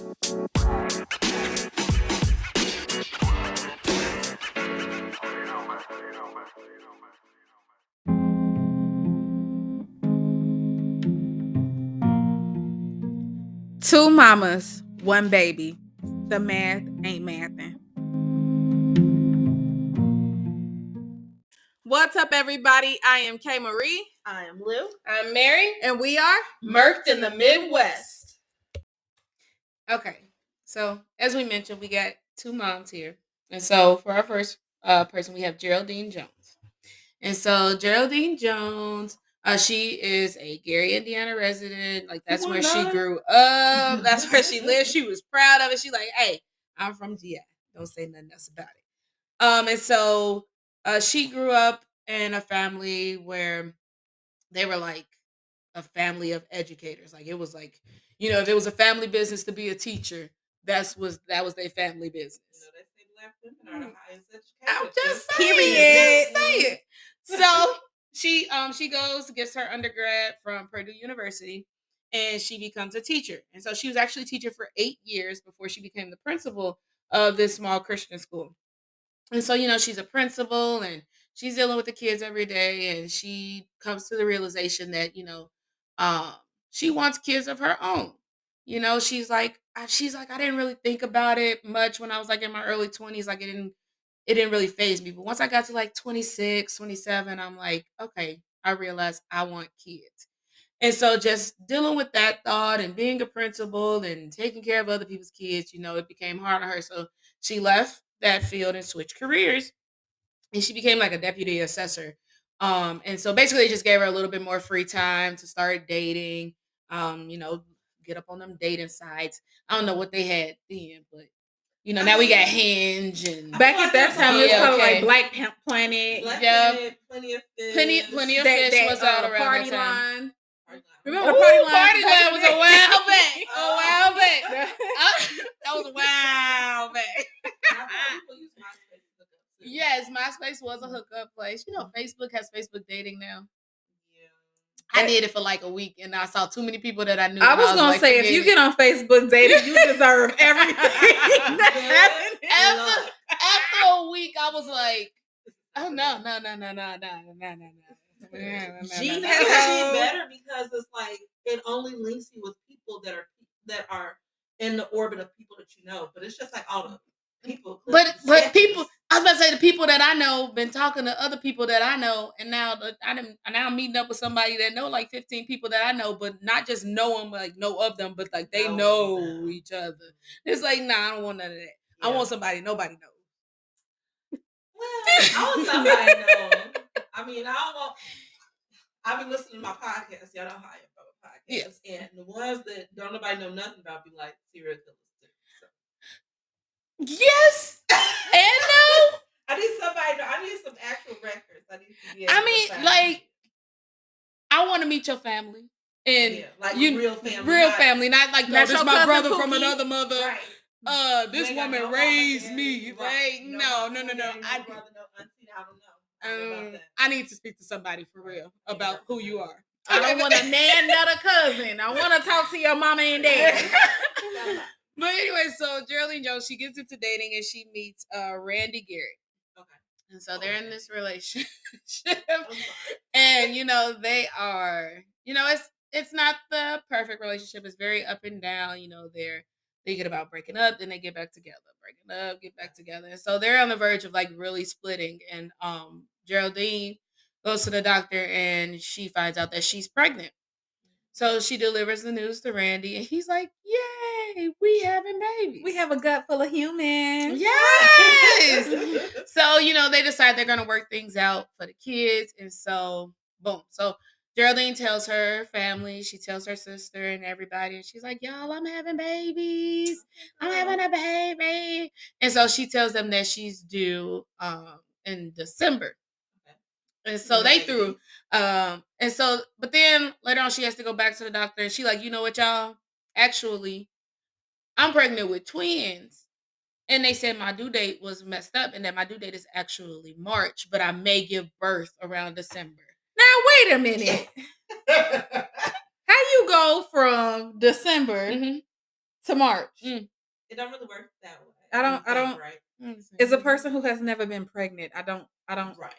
Two mamas, one baby. The math ain't mathing. What's up, everybody? I am K. Marie. I am Lou. I'm Mary. And we are Murked in the Midwest. Okay. So, as we mentioned, we got two moms here. And so, for our first person, we have Geraldine Jones. And so, Geraldine Jones, she is a Gary, Indiana resident. Like, that's where she grew up. That's where she lived. She was proud of it. She like, hey, I'm from GI. Don't say nothing else about it. And so, she grew up in a family where they were like a family of educators. Like, it was like, if it was a family business to be a teacher, that was their family business. They say black women are the highest educated. I'm just saying. So she gets her undergrad from Purdue University, and she becomes a teacher. And so she was actually a teacher for 8 years before she became the principal of this small Christian school. And so, she's a principal and she's dealing with the kids every day, and she comes to the realization that, um, she wants kids of her own. She's like, I didn't really think about it much when I was like in my early 20s. Like, it didn't really faze me. But once I got to like 26, 27, I'm like, okay, I realized I want kids. And so just dealing with that thought and being a principal and taking care of other people's kids, it became hard on her. So she left that field and switched careers, and she became like a deputy assessor. And so basically it just gave her a little bit more free time to start dating, get up on them dating sites. I don't know what they had then, but now we got Hinge, and back at that time it was called like Black Planet. Plenty of Fish. Plenty of Fish was out around Party that time. Line. Remember the Party Line was a while back. A while back. That was a while back. Yes, MySpace was a hookup place. Facebook has Facebook dating now. I did it for like a week, and I saw too many people that I knew. I was gonna say, if you get on Facebook dating, you deserve everything that's happening. After a week, I was like, oh no. G has better because it's like it only links you with people that are in the orbit of people that you know. But it's just like all the people. But people, I was about to say, the people that I know been talking to other people that I know, and now I'm meeting up with somebody that know like 15 people that I know, but not just know them, like know of them, but like they know each other. It's like, nah, I don't want none of that. Yeah. I want somebody nobody knows. Well, I want somebody I know. I mean, I've been listening to my podcast. Y'all know how I am about podcasts. Yes. And the ones that don't nobody know nothing about be like serial killers too. So. Yes. And no. I need some actual records. I want to meet your family. And real family. Real family. Not like, no, this my brother from another mother. Right. This woman raised me. Right? No. I don't know. I need to speak to somebody for real about who you are. I don't want a nan, not a cousin. I want to talk to your mama and dad. But anyway, so Geraldine Jones, she gets into dating and she meets Randy Garrett. Okay. And so they're in this relationship. And they are, it's not the perfect relationship. It's very up and down. They're thinking about breaking up, then they get back together. Breaking up, get back together. And so they're on the verge of like really splitting. And Geraldine goes to the doctor and she finds out that she's pregnant. So she delivers the news to Randy, and he's like, yay, we having babies. We have a gut full of humans. Yes. So, they decide they're going to work things out for the kids. And so, boom. So Geraldine tells her family, she tells her sister and everybody, and she's like, y'all, I'm having babies. I'm having a baby. And so she tells them that she's due in December. And so they threw, but then later on she has to go back to the doctor, and she like, you know what, y'all? Actually, I'm pregnant with twins. And they said my due date was messed up and that my due date is actually March, but I may give birth around December. Now, wait a minute. How you go from December to March. It don't really work that way. I don't. Right. As a person who has never been pregnant, I don't. Right.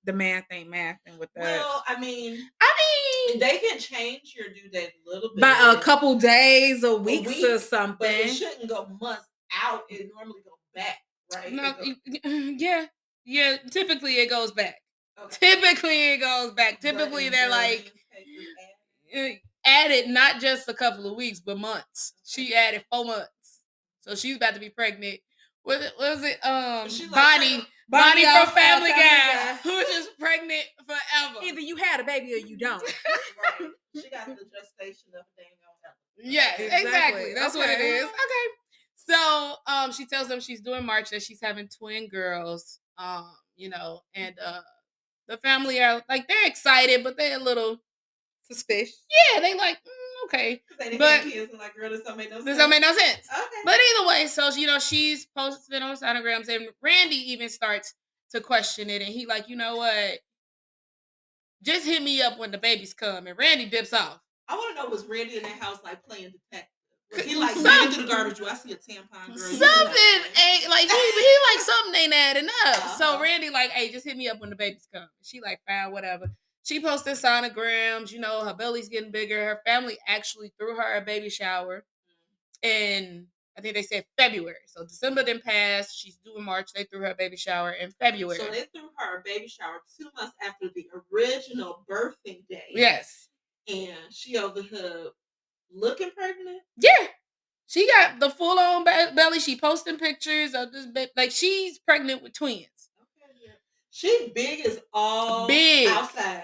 The math ain't mathing with that. Well, I mean, they can change your due date a little bit by a couple days or weeks or something. But it shouldn't go months out. It normally goes back, right? No, yeah. Typically, it goes back. Okay. Typically, it goes back. Typically, they're like added not just a couple of weeks, but months. Okay. She added 4 months, so she's about to be pregnant. What was it? Bonnie from Family Guy, who's just pregnant forever. Either you had a baby or you don't. Right. She got the gestation of a dang on. Yes, exactly. That's what it is. Okay. So, she tells them she's doing March, that she's having twin girls. And the family are like, they're excited, but they're a little suspicious. Yeah, they like, okay. They but kids and like, girl, this don't make no sense. This don't make no sense. Okay. But either way, so she's posted on Instagrams, and Randy even starts to question it, and he like, you know what? Just hit me up when the babies come, and Randy dips off. I want to know, was Randy in that house like playing detective? Was he like looking through the garbage? Do I see a tampon, girl? Something ain't like he like something ain't adding up. So Randy like, hey, just hit me up when the babies come. She like, fine, whatever. She posted sonograms. Her belly's getting bigger. Her family actually threw her a baby shower, and I think they said February. So December didn't pass. She's due in March. They threw her a baby shower in February. So they threw her a baby shower 2 months after the original birthing day. Yes. And she over here looking pregnant? Yeah. She got the full-on belly. She posting pictures of this baby. Like, she's pregnant with twins. Okay, yeah. She big as all big. Outside.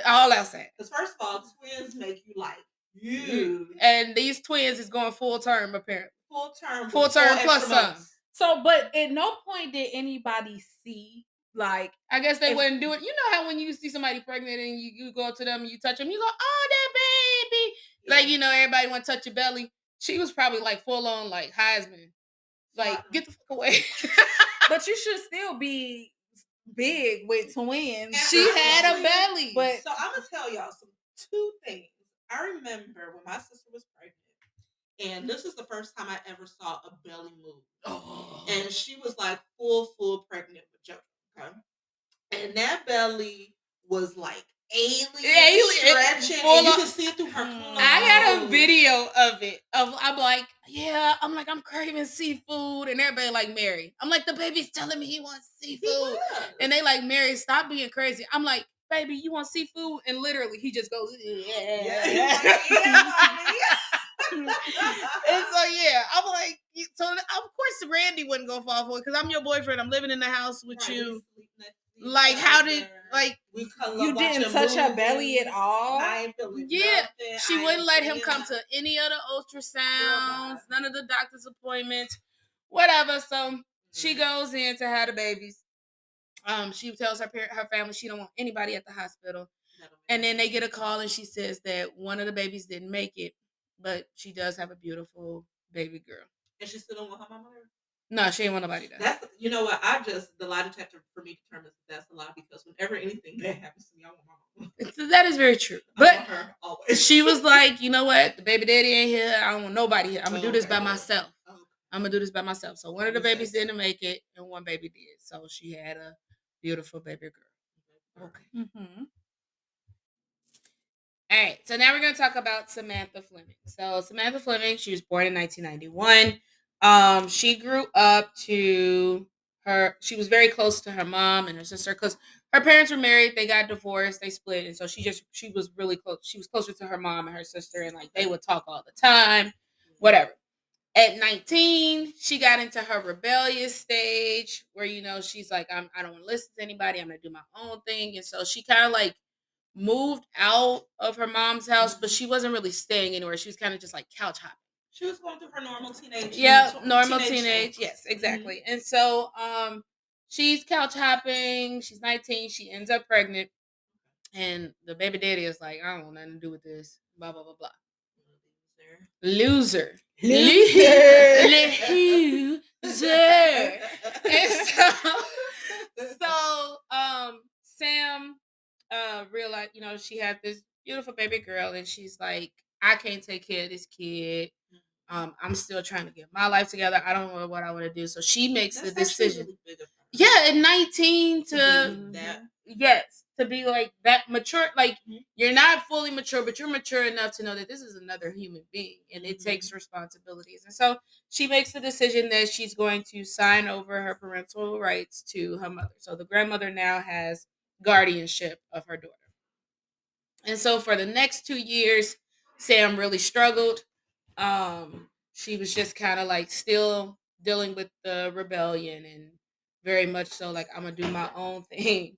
All outside. Because first of all, twins make you like, you. And these twins is going full term, apparently. Full term plus some. So, but at no point did anybody see, like, I guess they wouldn't do it. You know how when you see somebody pregnant and you go up to them and you touch them, you go, oh, that baby. Yeah. Like, everybody want to touch your belly. She was probably like full on, like, Heisman. Like, get the fuck away. But you should still be big with twins. And she had a belly. But so I'm going to tell y'all two things. I remember when my sister was pregnant, and this is the first time I ever saw a belly move. Oh. And she was like full pregnant with Joe. Okay. And that belly was like alien stretching. And you could see it through her clothes. I got a video of it. I'm like, I'm craving seafood. And everybody like, Mary. I'm like, the baby's telling me he wants seafood. And they like, Mary, stop being crazy. I'm like, baby, you want seafood? And literally, he just goes, And so I'm like, so of course Randy wouldn't go fall for it because I'm your boyfriend. I'm living in the house with you. Like, how did you didn't touch her belly at all? She wouldn't let him come to any of the ultrasounds, none of the doctor's appointments, whatever. So she goes in to have the babies. She tells her family she don't want anybody at the hospital, and then they get a call and she says that one of the babies didn't make it, but she does have a beautiful baby girl. And she still don't want her mama? No, she ain't want nobody to. That's, you know what? The lie detector for me determines that's a lie because whenever anything bad happens to me, I want my mama. That is very true. But I want her always. She was like, you know what? The baby daddy ain't here. I don't want nobody here. I'm going to do this by myself. Okay. I'm going to do this by myself. So one of the babies didn't make it and one baby did. So she had a beautiful baby girl. Okay. Mm-hmm. All right. So now we're going to talk about Samantha Fleming. So Samantha Fleming, she was born in 1991. She grew up she was very close to her mom and her sister because her parents were married. They got divorced. They split. And so she was really close. She was closer to her mom and her sister. And like, they would talk all the time, whatever. At 19, she got into her rebellious stage where, she's like, I don't want to listen to anybody. I'm going to do my own thing. And so she kind of like moved out of her mom's house, but she wasn't really staying anywhere. She was kind of just like couch hopping. She was going through her normal teenage. Yeah, normal teenage. Yes, exactly. Mm-hmm. And so she's couch hopping. She's 19. She ends up pregnant. And the baby daddy is like, I don't want nothing to do with this. Blah, blah, blah, blah. Loser. And so Sam realized, she had this beautiful baby girl, and she's like, I can't take care of this kid. I'm still trying to get my life together. I don't know what I want to do. So she makes the That's actually decision. really big of her. Yeah, at 19 To be that. yes, to be like that mature. Like you're not fully mature, but you're mature enough to know that this is another human being and it takes responsibilities. And so she makes the decision that she's going to sign over her parental rights to her mother. So the grandmother now has guardianship of her daughter. And so for the next 2 years, Sam really struggled. She was just kind of like still dealing with the rebellion and very much so like I'm gonna do my own thing.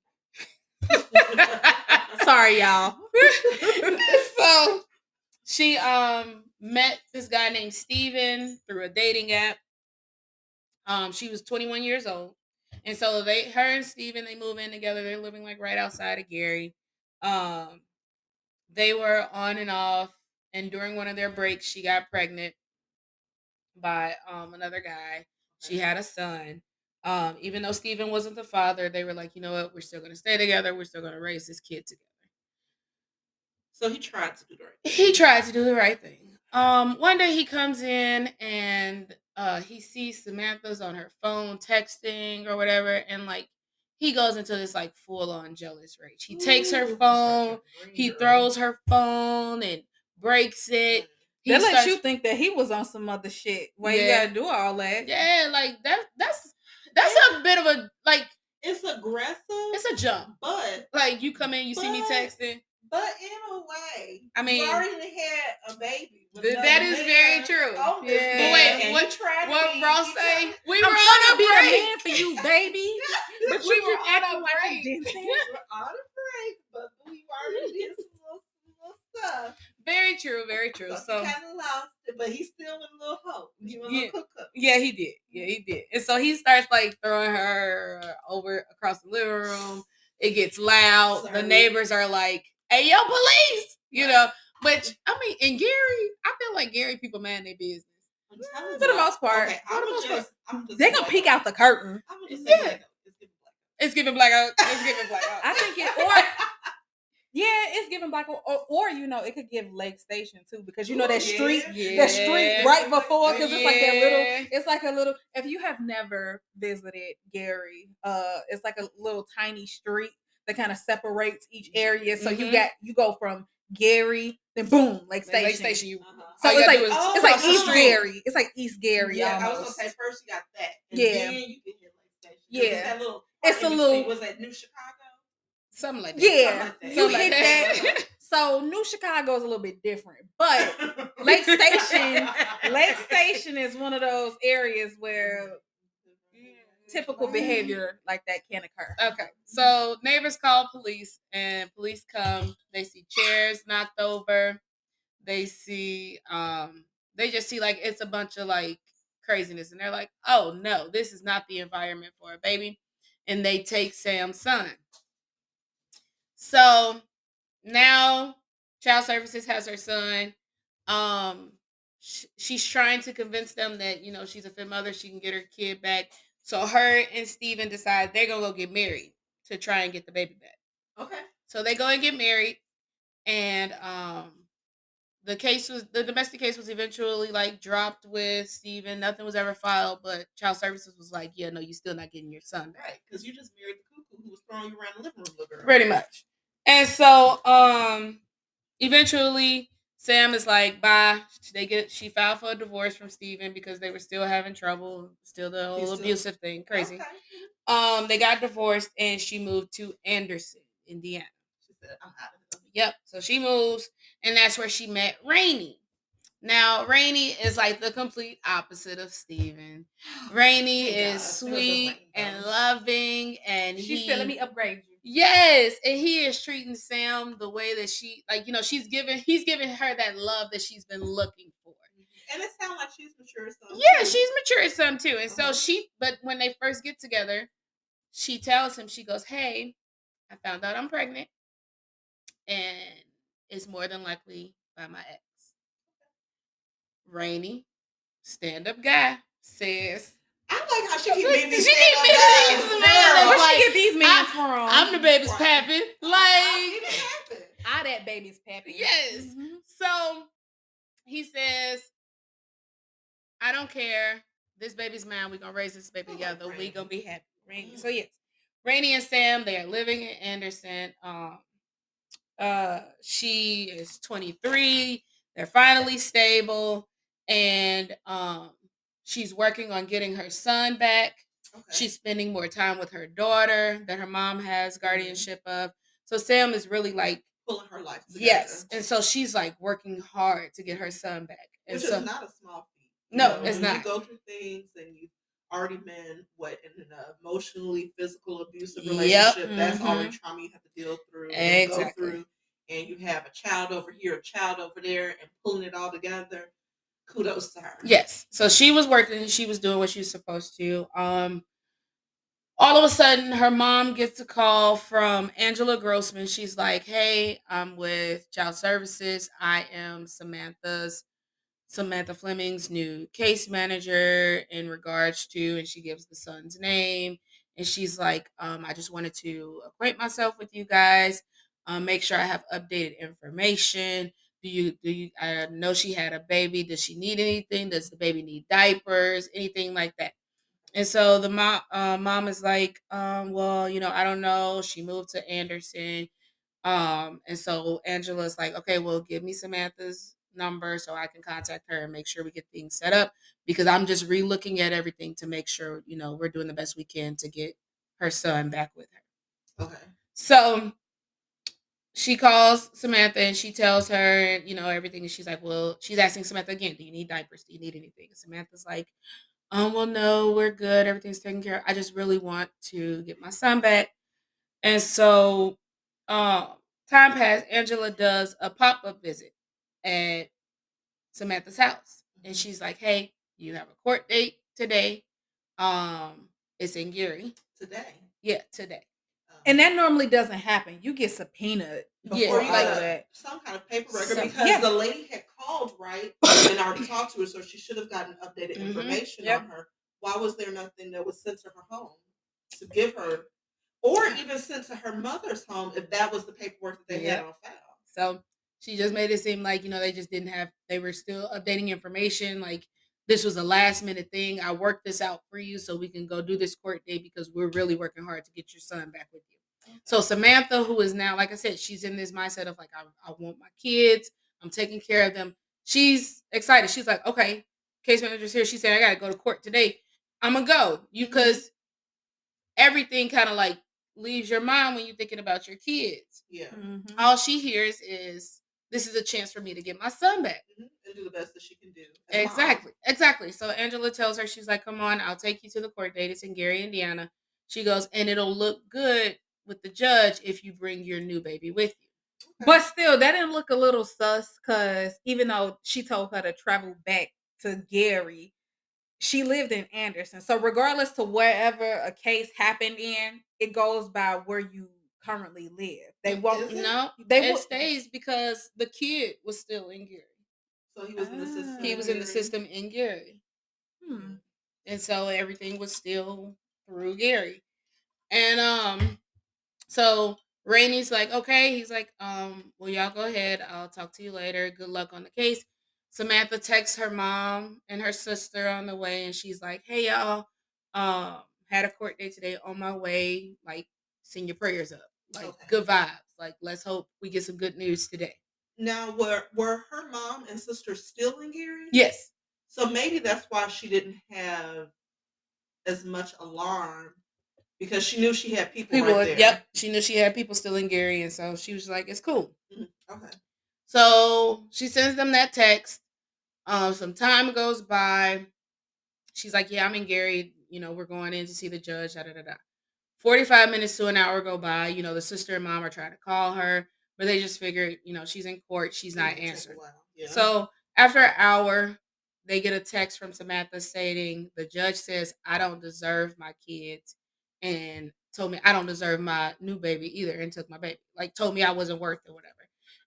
Sorry, y'all. So she met this guy named Steven through a dating app. She was 21 years old. And so her and Steven, they move in together. They're living like right outside of Gary. They were on and off, and during one of their breaks, she got pregnant by another guy. She had a son. Even though Steven wasn't the father, they were like, you know what, we're still gonna stay together. We're still gonna raise this kid together. So he tried to do the right thing. He tried to do the right thing. One day he comes in and he sees Samantha's on her phone texting or whatever, and like he goes into this like full on jealous rage. He takes her phone, he throws her phone and breaks it. That lets you think that he was on some other shit. Why you gotta do all that? Yeah, like that's a bit of a like. It's aggressive. It's a jump, but like you come in, you see me texting. But in a way, I mean, you already had a baby. That is very true. Yeah. Wait, what Ross say? We were I'm on trying a to be break. a man for you, baby. But we you were just on acting a like break. a didn't. We're on a break, but we already did some little stuff. Very true, very true. So he kind of lost it, but he's still in a little hope. Yeah, he did. Yeah, he did. And so he starts like throwing her over across the living room. It gets loud. Sorry. The neighbors are like, "Hey, yo, police!" You know. Which I mean, in Gary, I feel like Gary people mind their business. For the most part. Okay, they're gonna peek out the curtain. It's giving blackout. It's giving blackout. I think it's giving black, or you know, it could give Lake Station too, because you know that street right before, because it's like that little. It's like a little. If you have never visited Gary, it's like a little tiny street that kind of separates each area. So you go from Gary, then boom, Lake Station. Lake Station. So it's like East Gary. It's like East Gary. Yeah, almost. I was gonna say first you got that, and then you can hit Lake Station. Yeah, it's a little. Was that New Chicago? Something like that. Yeah, you hit that. So New Chicago is a little bit different, but Lake Station is one of those areas where typical behavior like that can occur. Okay, so neighbors call police, and police come. They see chairs knocked over. They see, they just see like it's a bunch of like craziness, and they're like, "Oh no, this is not the environment for a baby," and they take Sam's son. So now child services has her son. She's trying to convince them that, you know, she's a fit mother, she can get her kid back. So her and Steven decide they're gonna go get married to try and get the baby back. Okay. So they go and get married, and the domestic case was eventually like dropped with Steven. Nothing was ever filed, but child services was like, yeah, no, you're still not getting your son back. Right, because you just married the cuckoo who was throwing you around the living room, little girl. Pretty much. And so eventually Sam is like, bye. She filed for a divorce from Steven because they were still having trouble, still the whole abusive thing. Crazy. Okay. They got divorced, and she moved to Anderson, Indiana. She said, I'm out of here. Yep. So she moves, and that's where she met Rainey. Now, Rainey is like the complete opposite of Steven. Rainey is sweet and loving, and she said, let me upgrade you. Yes, and he is treating Sam the way that she, like, you know, he's giving her that love that she's been looking for. And it sounds like she's mature some. Yeah, she's mature some too. And so but when they first get together, she tells him, she goes, hey, I found out I'm pregnant, and it's more than likely by my ex. Rainey, stand-up guy, says, I like how she keep meeting these Where she get these men from? I'm the baby's pappy. Like, I that baby's pappy. Yes. So he says, I don't care. This baby's mine. We're gonna raise this baby together. We gonna be happy. So yes, Rainey and Sam, they are living in Anderson. She is 23. They're finally stable, and she's working on getting her son back. Okay. She's spending more time with her daughter that her mom has guardianship of. So Sam is really like pulling her life together. Yes, and so she's like working hard to get her son back, which is not a small feat. No, it's not. You go through things, and you've already been in an emotionally, physical, abusive relationship. Yep. That's already trauma you have to deal through, and go through. And you have a child over here, a child over there, and pulling it all together. Kudos to her. Yes. So she was working. She was doing what she was supposed to. All of a sudden, her mom gets a call from Angela Grossman. She's like, "Hey, I'm with Child Services. I am Samantha Fleming's new case manager in regards to," and she gives the son's name. And she's like, I just wanted to acquaint myself with you guys, make sure I have updated information. I know she had a baby. Does she need anything? Does the baby need diapers? Anything like that? And so the mom is like, well, I don't know. She moved to Anderson. And so Angela's like, okay, well, give me Samantha's number so I can contact her and make sure we get things set up, because I'm just re-looking at everything to make sure, we're doing the best we can to get her son back with her. Okay. So she calls Samantha and she tells her, everything. And she's like, well, she's asking Samantha again, do you need diapers? Do you need anything? And Samantha's like, well, no, we're good. Everything's taken care of. I just really want to get my son back. And so time passed. Angela does a pop-up visit at Samantha's house. And she's like, hey, you have a court date today. It's in Gary. Today? Yeah, today. And that normally doesn't happen. You get subpoenaed before you like some kind of paper record, because the lady had called, right? And already talked to her, so she should have gotten updated information on her. Why was there nothing that was sent to her home to give her, or even sent to her mother's home if that was the paperwork that they had on file? So she just made it seem like, they just didn't have, they were still updating information. Like, this was a last minute thing. I worked this out for you so we can go do this court date, because we're really working hard to get your son back with you. Okay. So Samantha, who is now, like I said, she's in this mindset of like, I want my kids. I'm taking care of them. She's excited. She's like, okay, case manager's here. She said, I got to go to court today. I'm going to go. Because everything kind of like leaves your mind when you're thinking about your kids. Yeah. Mm-hmm. All she hears is, this is a chance for me to get my son back. And do the best that she can do. Exactly. So Angela tells her, she's like, come on, I'll take you to the court date. It's in Gary, Indiana. She goes, and it'll look good with the judge if you bring your new baby with you. Okay. But still, that didn't look a little sus, because even though she told her to travel back to Gary, she lived in Anderson. So regardless to wherever a case happened in, it goes by where you currently live. They won't. No, it stays because the kid was still in Gary. So he was in the system. He was in the system in Gary. And so everything was still through Gary. And so Rainey's like, okay. He's like, well, y'all go ahead. I'll talk to you later. Good luck on the case. Samantha texts her mom and her sister on the way, and she's like, hey, y'all, had a court date today, on my way. Like, send your prayers up. Like, good vibes. Like, let's hope we get some good news today. Now, were her mom and sister still in Gary? Yes. So maybe that's why she didn't have as much alarm, because she knew she had people right there. Yep. She knew she had people still in Gary, and so she was like, it's cool. Okay. So she sends them that text. Some time goes by. She's like, yeah, I'm in Gary. We're going in to see the judge. 45 minutes to an hour go by. The sister and mom are trying to call her, but they just figured, she's in court. She's not answering. Yeah. So after an hour, they get a text from Samantha stating, the judge says, I don't deserve my kids, and told me I don't deserve my new baby either, and took my baby. Like, told me I wasn't worth it, whatever.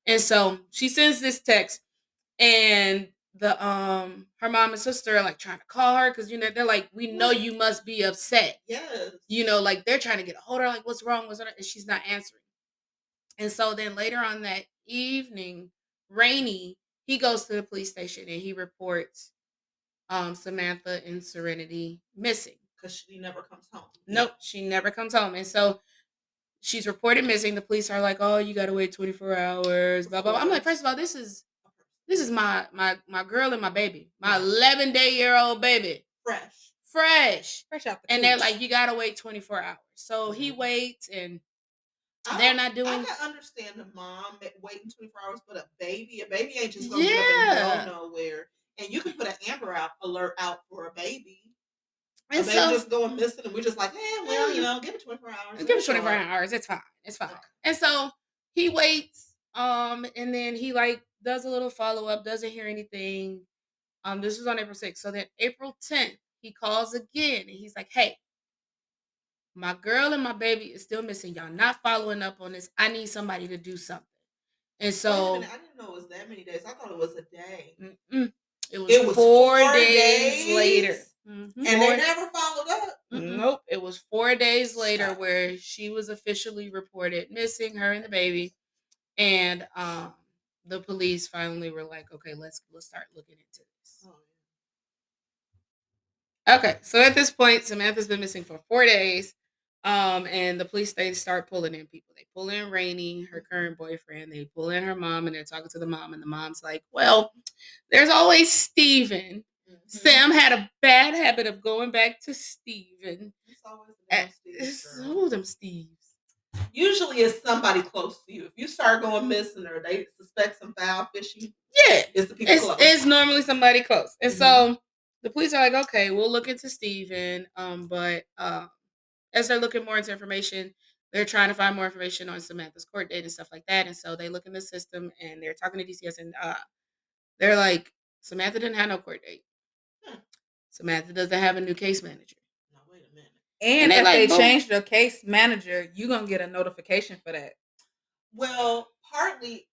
And so she sends this text, and the her mom and sister are like trying to call her, because they're like, we know you must be upset. Yes. Like, they're trying to get a hold of her, like, what's wrong? And she's not answering. And so then later on that evening, Rainey, he goes to the police station and he reports Samantha and Serenity missing. Because she never comes home. Nope, she never comes home. And so she's reported missing. The police are like, oh, you got to wait 24 hours, blah, blah, blah. I'm like, first of all, this is my girl and my baby. My 11-day-old baby. Fresh out the And they're like, you got to wait 24 hours. So he waits and they're not doing. I can understand the mom waiting 24 hours, but a baby ain't just going to get up and go nowhere. And you can put an Amber alert out for a baby. And so just going missing, and we're just like, well, give it 24 hours. Give it 24 hours. It's fine. Okay. And so he waits, and then he does a little follow up, doesn't hear anything. This was on April 6th. So then April 10th, he calls again, and he's like, hey, my girl and my baby is still missing. Y'all not following up on this. I need somebody to do something. And so I didn't know it was that many days. I thought it was a day. It was 4 days later. Mm-hmm. And they never followed up. Mm-hmm. Nope. It was 4 days later where she was officially reported missing, her and the baby. And the police finally were like, okay, let's start looking into this. Okay, so at this point, Samantha's been missing for 4 days. And the police, they start pulling in people. They pull in Rainey, her current boyfriend. They pull in her mom, and they're talking to the mom. And the mom's like, well, there's always Steven. Mm-hmm. Sam had a bad habit of going back to Steven. It's always them Steves. Usually it's somebody close to you. If you start going missing or they suspect some foul fishing, it's the people close. It's normally somebody close. And so the police are like, okay, we'll look into Steven. But as they're looking more into information, they're trying to find more information on Samantha's court date and stuff like that. And so they look in the system and they're talking to DCS, and they're like, Samantha didn't have no court date. Samantha doesn't have a new case manager. No, wait a minute. And if they change the case manager, you're going to get a notification for that. Well, partly.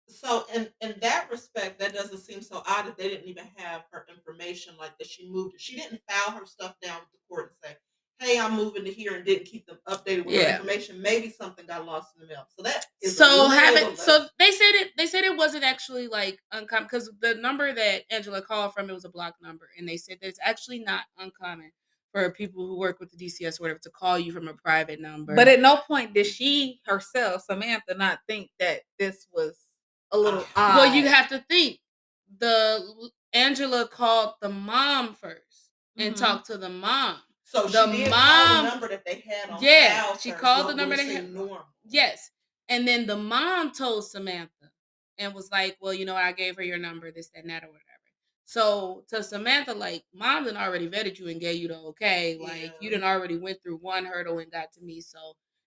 So in that respect, that doesn't seem so odd if they didn't even have her information, like that she moved. She didn't file her stuff down with the court and say, hey, I'm moving to here, and didn't keep them updated with her information. Maybe something got lost in the mail. So that is so they said it wasn't actually uncommon, because the number that Angela called from, it was a block number, and they said that it's actually not uncommon for people who work with the DCS or whatever to call you from a private number. But at no point did she herself, Samantha, not think that this was a little odd. Well, you have to think. Angela called the mom first and talked to the mom. So she did call the number that they had on file. She called the number they had. Normal. Yes. And then the mom told Samantha and was like, well, I gave her your number, this, that, and that, or whatever. So to Samantha, mom done already vetted you and gave you the okay. You done already went through one hurdle and got to me. So,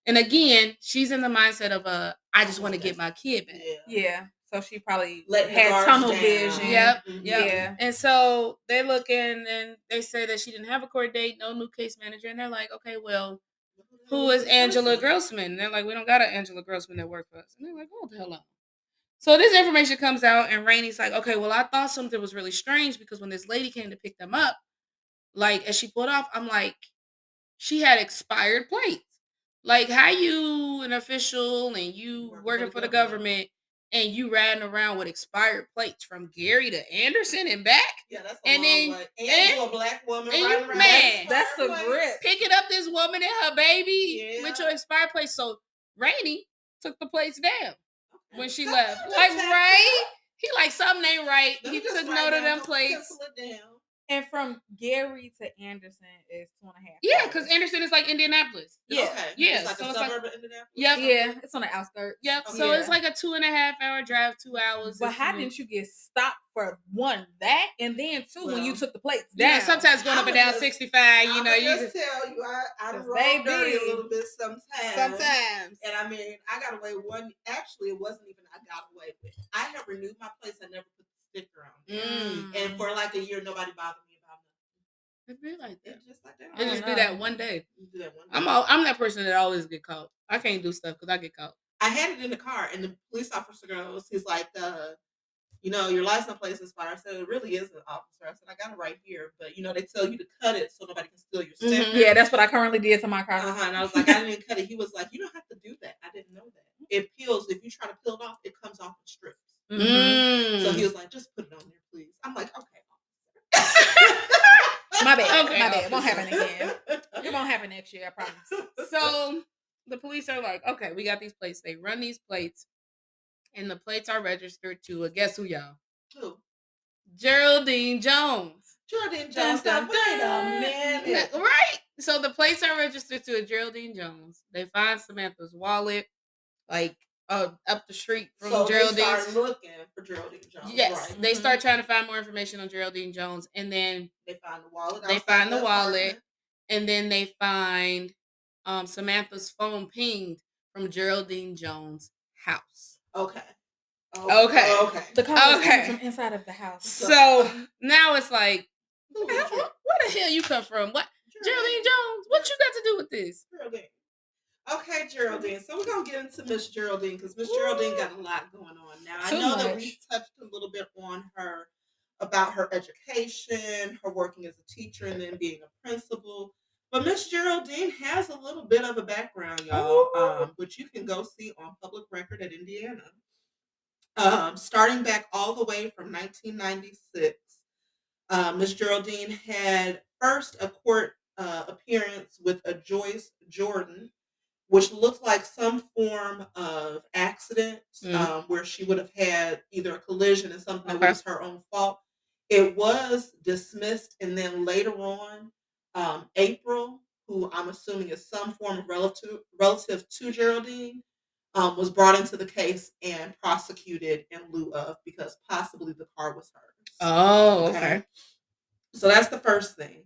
and again, she's in the mindset of I just want to get my kid back. Yeah. So she probably had tunnel vision. Yep. Yeah. And so they look in and they say that she didn't have a court date, no new case manager. And they're like, okay, well, who is Angela Grossman? And they're like, we don't got an Angela Grossman that work for us. And they're like, oh, the hell on. So this information comes out, and Rainey's like, okay, well, I thought something was really strange, because when this lady came to pick them up, as she pulled off, I'm like, she had expired plates. How you an official and you working for the government and you riding around with expired plates from Gary to Anderson and back? Yeah, that's a long way. And you a black woman riding around. That's a grip. Picking up this woman and her baby with your expired plates. So Rainey took the plates down when she left. Right? He something ain't right. He took note of them plates. And from Gary to Anderson is 2.5 hours. Yeah, because Anderson is Indianapolis. Yeah. Okay. Yeah. It's a suburb of Indianapolis? Yep. Yeah, it's on the outskirts. Yep. Okay. So it's a 2.5 hour drive, 2 hours. But how didn't you get stopped for one, that, and then two, when you took the plates down? Sometimes going up and down 65, you just tell you, I rolled dirty a little bit sometimes. And I mean, I got away one. Actually, it wasn't even I got away with. I had renewed my plates. I never put the sticker on. And for a year, nobody bothered me about nothing. It'd be like that. It's just like that. It just be that one day. I'm that person that always get caught. I can't do stuff because I get caught. I had it in the car, and the police officer goes, he's like, your license plate is expired. I said, it really isn't, officer. I said, I got it right here. But, they tell you to cut it so nobody can steal your sticker. Mm-hmm. Yeah, that's what I currently did to my car. And I was like, I didn't even cut it. He was like, you don't have to do that. I didn't know that. It peels. If you try to peel it off, it comes off in strips. Mm-hmm. So he was like, just put it on there, please. I'm like, okay. My bad. Okay, My bad. It won't officer. happen again. It won't happen next year, I promise. So the police are like, okay, we got these plates. They run these plates, and the plates are registered to, guess who, y'all? Who? Geraldine Jones. Geraldine Jones. Now, wait a minute. Right? So the plates are registered to a Geraldine Jones. They find Samantha's wallet, like up the street from Geraldine's. They start looking for Geraldine Jones. Yes, right. They start trying to find more information on Geraldine Jones, and then they find the wallet. They find the wallet, and then they find Samantha's phone pinged from Geraldine Jones' house. Okay. The call was coming from inside of the house. So now it's like, where the hell you come from? What? Geraldine Jones? What you got to do with this? Geraldine. Okay, Geraldine. So we're gonna get into Miss Geraldine because Miss Geraldine got a lot going on now. I know that we touched a little bit on her about her education, her working as a teacher, and then being a principal. But Miss Geraldine has a little bit of a background, y'all, which you can go see on public record at Indiana. Starting back all the way from 1996, Miss Geraldine had first a court appearance with a Joyce Jordan, which looked like some form of accident where she would have had either a collision and something that was her own fault. It was dismissed, and then later on, April, who I'm assuming is some form of relative to Geraldine, was brought into the case and prosecuted in lieu of because possibly the car was hers. Oh, okay. So that's the first thing.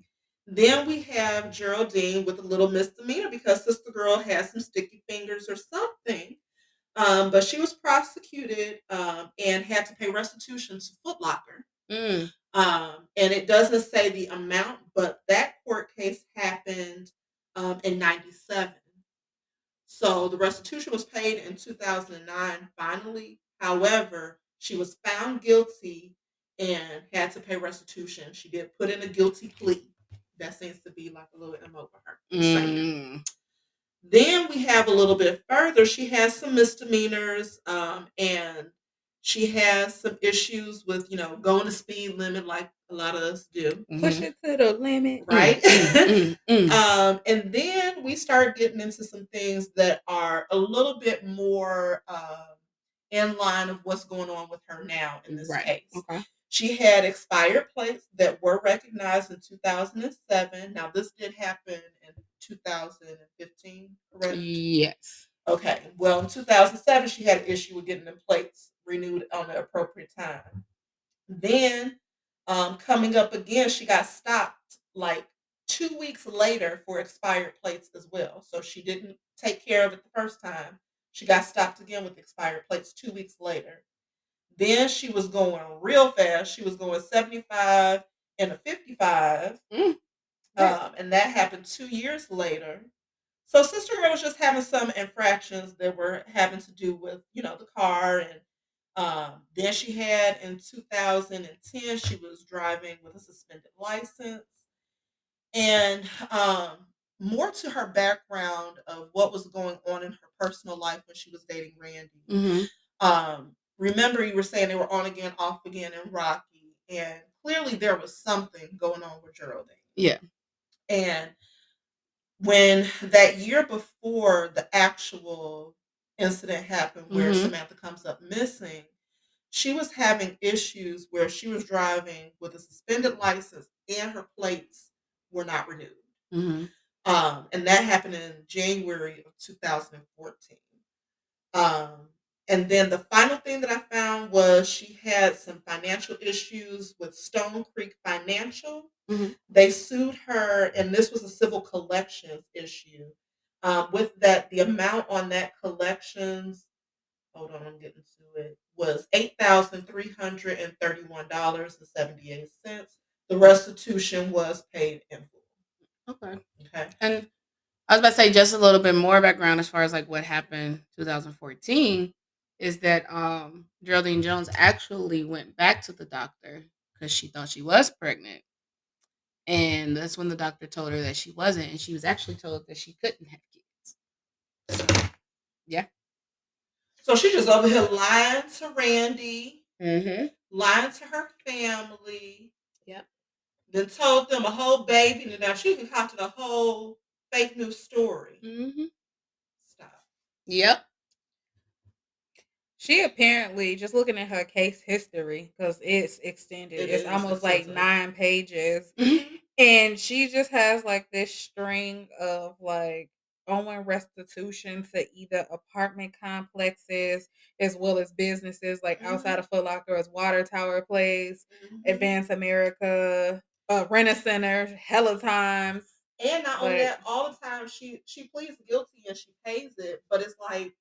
Then we have Geraldine with a little misdemeanor because Sister Girl has some sticky fingers or something. But she was prosecuted and had to pay restitution to Foot Locker. And it doesn't say the amount, but that court case happened in 97. So the restitution was paid in 2009 finally. However, she was found guilty and had to pay restitution. She did put in a guilty plea. That seems to be like a little MO for her. Then we have a little bit further. She has some misdemeanors and she has some issues with, going the speed limit like a lot of us do. Push it to the limit. Right? And then we start getting into some things that are a little bit more in line of what's going on with her now in this case. Okay. She had expired plates that were recognized in 2007. Now, this did happen in 2015, correct? Yes. Okay. Well, in 2007, she had an issue with getting the plates renewed on the appropriate time. Then, coming up again, she got stopped like 2 weeks later for expired plates as well. So she didn't take care of it the first time. She got stopped again with expired plates 2 weeks later. Then she was going real fast. She was going 75 and a 55. And that happened 2 years later. So Sister Girl was just having some infractions that were having to do with, the car. And then she had in 2010, she was driving with a suspended license. And more to her background of what was going on in her personal life when she was dating Randy. Remember, you were saying they were on again, off again, and rocky. And clearly there was something going on with Geraldine. Yeah. And when that year before the actual incident happened where Samantha comes up missing, she was having issues where she was driving with a suspended license and her plates were not renewed. And that happened in January of 2014. And then the final thing that I found was she had some financial issues with Stone Creek Financial. They sued her, and this was a civil collections issue. With that, the amount on that collections, hold on, I'm getting to it, was $8,331.78. The restitution was paid in full. Okay. Okay. And I was about to say just a little bit more background as far as like what happened 2014 is that Geraldine Jones actually went back to the doctor because she thought she was pregnant. And that's when the doctor told her that she wasn't, and she was actually told that she couldn't have kids. Yeah. So she just over here lying to Randy, lying to her family. Yep. then told them a whole baby, and now she concocted a whole fake news story. Mm-hmm. Stop. Yep. She apparently, just looking at her case history, because it's extended, it's almost like 9 pages. Mm-hmm. And she just has like this string of like owing restitution to either apartment complexes as well as businesses like outside of Foot Locker as Water Tower Place, Advance America, Rent a Center, hella times. And not only that, all the time she pleads guilty and she pays it, but it's like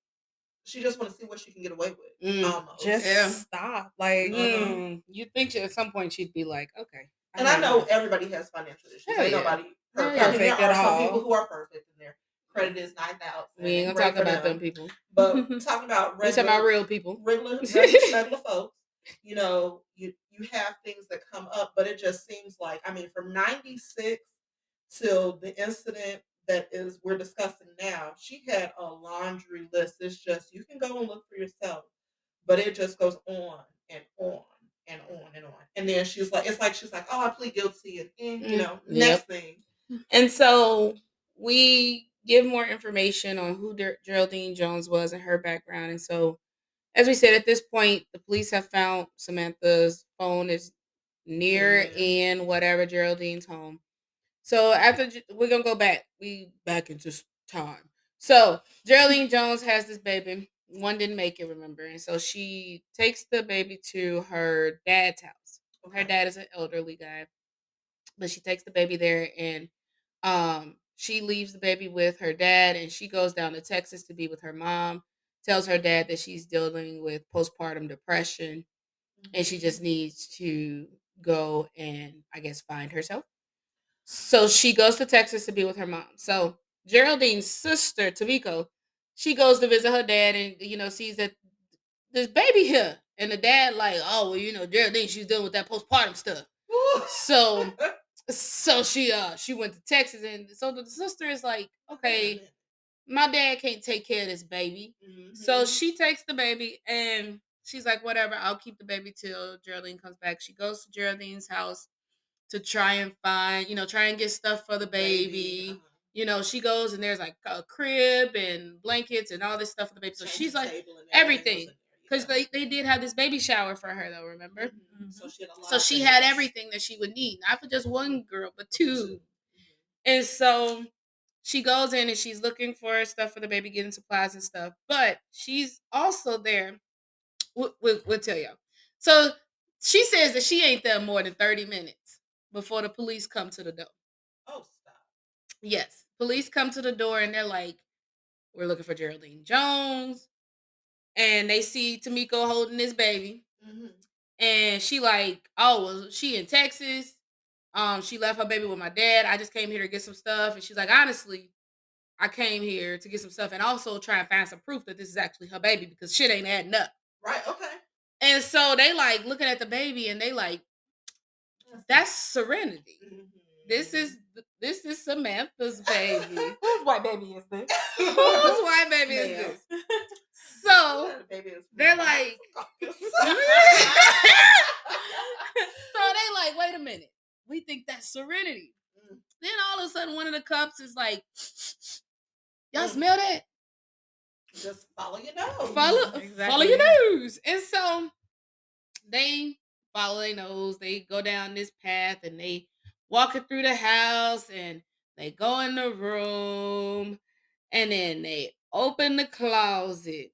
she just want to see what she can get away with. Almost. Just stop. Like, you think at some point she'd be like, okay. And I know everybody has financial issues. Ain't nobody perfect. I mean, there are some people who are perfect and their credit is 9,000. We ain't gonna talk about them people. But talking about real people. Regular folks, you know, you have things that come up, but it just seems like, I mean, from 96 till the incident that is we're discussing now, she had a laundry list. It's just, you can go and look for yourself, but it just goes on and on and on and on. And then she's like, it's like she's like, oh, I plead guilty, and you know, next thing. And so we give more information on who Geraldine Jones was and her background. And so, as we said, at this point, the police have found Samantha's phone is near in whatever Geraldine's home. So after we're gonna go back, we back into time. So Geraldine Jones has this baby. One didn't make it, remember, and so she takes the baby to her dad's house. Her dad is an elderly guy, but she takes the baby there, and she leaves the baby with her dad, and she goes down to Texas to be with her mom. Tells her dad that she's dealing with postpartum depression, and she just needs to go and, I guess, find herself. So she goes to Texas to be with her mom. So Geraldine's sister, Tamiko, she goes to visit her dad and, you know, sees that this baby here. And the dad like, oh, well, you know, Geraldine, she's dealing with that postpartum stuff. So she went to Texas, and so the sister is like, okay, my dad can't take care of this baby. So she takes the baby and she's like, whatever, I'll keep the baby till Geraldine comes back. She goes to Geraldine's house to try and find, try and get stuff for the baby. You know, she goes and there's like a crib and blankets and all this stuff for the baby. So she's like, everything. Because they did have this baby shower for her, though, remember? So she had everything that she would need. Not for just one girl, but two. And so she goes in and she's looking for stuff for the baby, getting supplies and stuff. But she's also there. We'll tell y'all. So she says that she ain't there more than 30 minutes before the police come to the door. Oh, stop. Yes. Police come to the door and they're like, we're looking for Geraldine Jones. And they see Tamiko holding this baby. And she like, oh, well, she in Texas. She left her baby with my dad. I just came here to get some stuff. And she's like, honestly, I came here to get some stuff and also try and find some proof that this is actually her baby because shit ain't adding up. Right, okay. And so they like looking at the baby and they like, that's Serenity. This is Samantha's baby. Whose white baby is this? Whose white baby is this? So they're like, so they like, wait a minute, we think that's Serenity. Then all of a sudden, one of the cops is like, y'all smell that? Just follow your nose. Follow your nose. And so they follow their nose. They go down this path and they walk it through the house and they go in the room and then they open the closet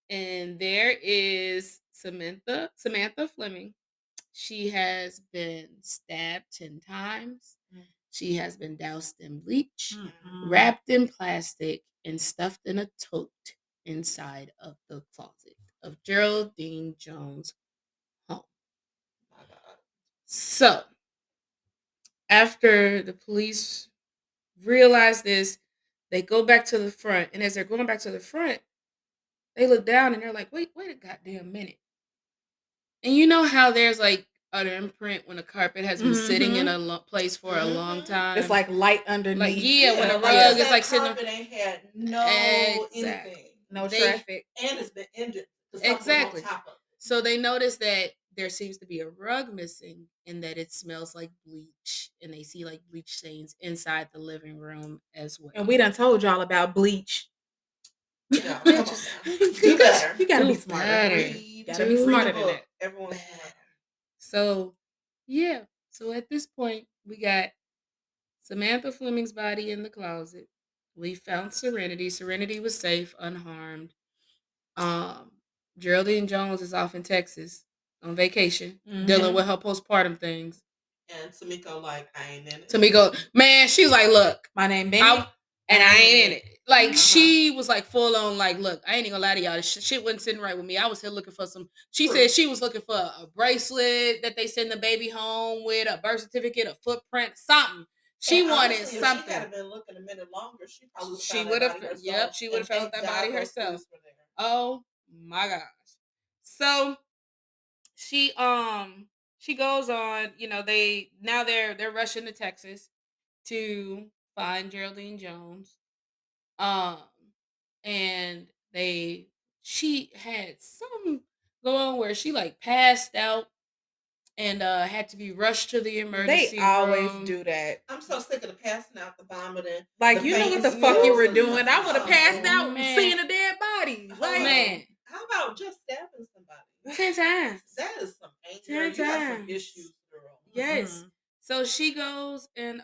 and there is Samantha Fleming. She has been stabbed 10 times. She has been doused in bleach, wrapped in plastic, and stuffed in a tote inside of the closet of Geraldine Jones' home. My God. So, after the police realize this, they go back to the front. And as they're going back to the front, they look down and they're like, wait a goddamn minute. And you know how there's like an imprint when a carpet has been sitting in a place for a long time? It's like light underneath. Like, when a rug is like sitting on. Carpet ain't had anything. No traffic. And it's been injured. Exactly. So they noticed that there seems to be a rug missing and that it smells like bleach. And they see like bleach stains inside the living room as well. And we done told y'all about bleach. Yeah, come on now. Do better. You gotta be smarter. You gotta be smarter than that. Everyone's smart. So, yeah. So at this point, we got Samantha Fleming's body in the closet. We found Serenity. Serenity was safe, unharmed. Geraldine Jones is off in Texas on vacation, dealing with her postpartum things. And Tamiko, like, I ain't in it. Tamiko, man, she was like, look, my name Benny, and I ain't in it. Like, she was like full on, like, look, I ain't even gonna lie to y'all. This shit wasn't sitting right with me. I was here looking for some. She said she was looking for a bracelet that they send the baby home with, a birth certificate, a footprint, something. She wanted something. If she had been looking a minute longer, she probably she would have. Yep, she would have found that body herself. Oh my gosh! So she goes on. You know, they're rushing to Texas to find Geraldine Jones. And she had some go on where she like passed out and had to be rushed to the emergency room. They always do that. I'm so sick of the passing out, the vomiting. Like, you know what the fuck you were doing. I would have passed out seeing a dead body. Like, man. How about just stabbing somebody? 10 times. That is some anger. 10 times. You have some issues, girl. Yes. So she goes and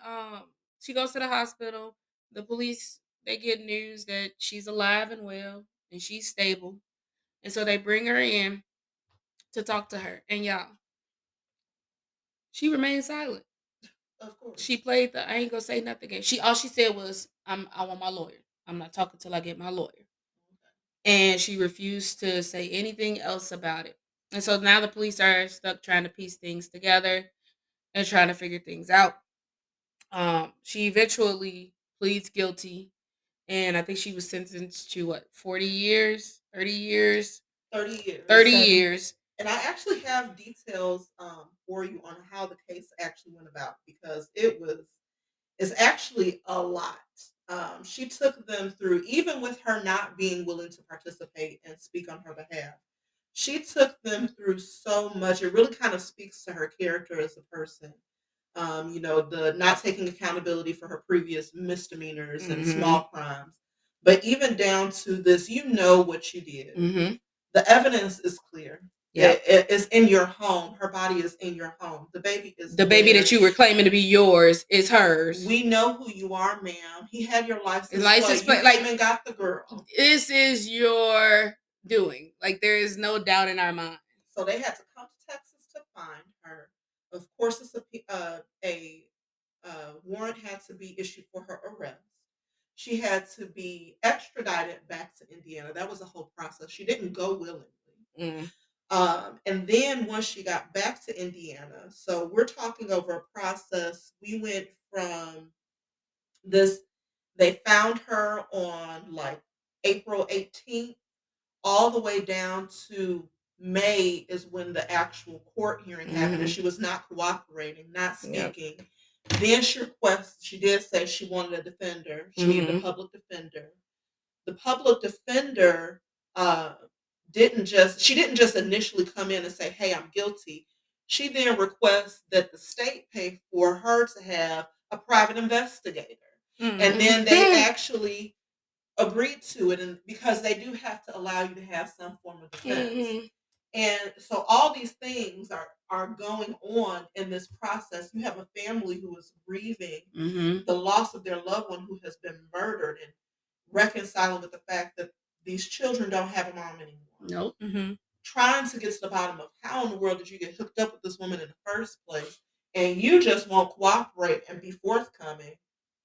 she goes to the hospital. The police, they get news that she's alive and well and she's stable. And so they bring her in to talk to her. And y'all, she remained silent. Of course. She played the I ain't gonna say nothing game. All she said was, I want my lawyer. I'm not talking till I get my lawyer. And she refused to say anything else about it. And so now the police are stuck trying to piece things together and trying to figure things out. She eventually pleads guilty. And I think she was sentenced to 40 years? 30 years? 30 years. 30 years. And I actually have details for you on how the case actually went about, because it's actually a lot. She took them through, even with her not being willing to participate and speak on her behalf. She took them through so much. It really kind of speaks to her character as a person. The not taking accountability for her previous misdemeanors and small crimes. But even down to this, you know what you did. The evidence is clear. Yeah, it's in your home. Her body is in your home. The baby is the baby that you were claiming to be yours is hers. We know who you are, ma'am. He had your license plate. You even got the girl. This is your doing. Like, there is no doubt in our mind. So they had to come to Texas to find her. Of course, it's a warrant had to be issued for her arrest. She had to be extradited back to Indiana. That was a whole process. She didn't go willingly. And then once she got back to Indiana, so we're talking over a process. We went from this, they found her on like April 18th, all the way down to May is when the actual court hearing happened. And she was not cooperating, not speaking. Yep. Then she did say she wanted a defender. She needed a public defender. The public defender didn't just initially come in and say, hey, I'm guilty. She then requests that the state pay for her to have a private investigator. And then they actually agreed to it, and because they do have to allow you to have some form of defense. And so all these things are going on in this process. You have a family who is grieving the loss of their loved one who has been murdered, and reconciling with the fact that these children don't have a mom anymore. Nope. Trying to get to the bottom of how in the world did you get hooked up with this woman in the first place, and you just won't cooperate and be forthcoming.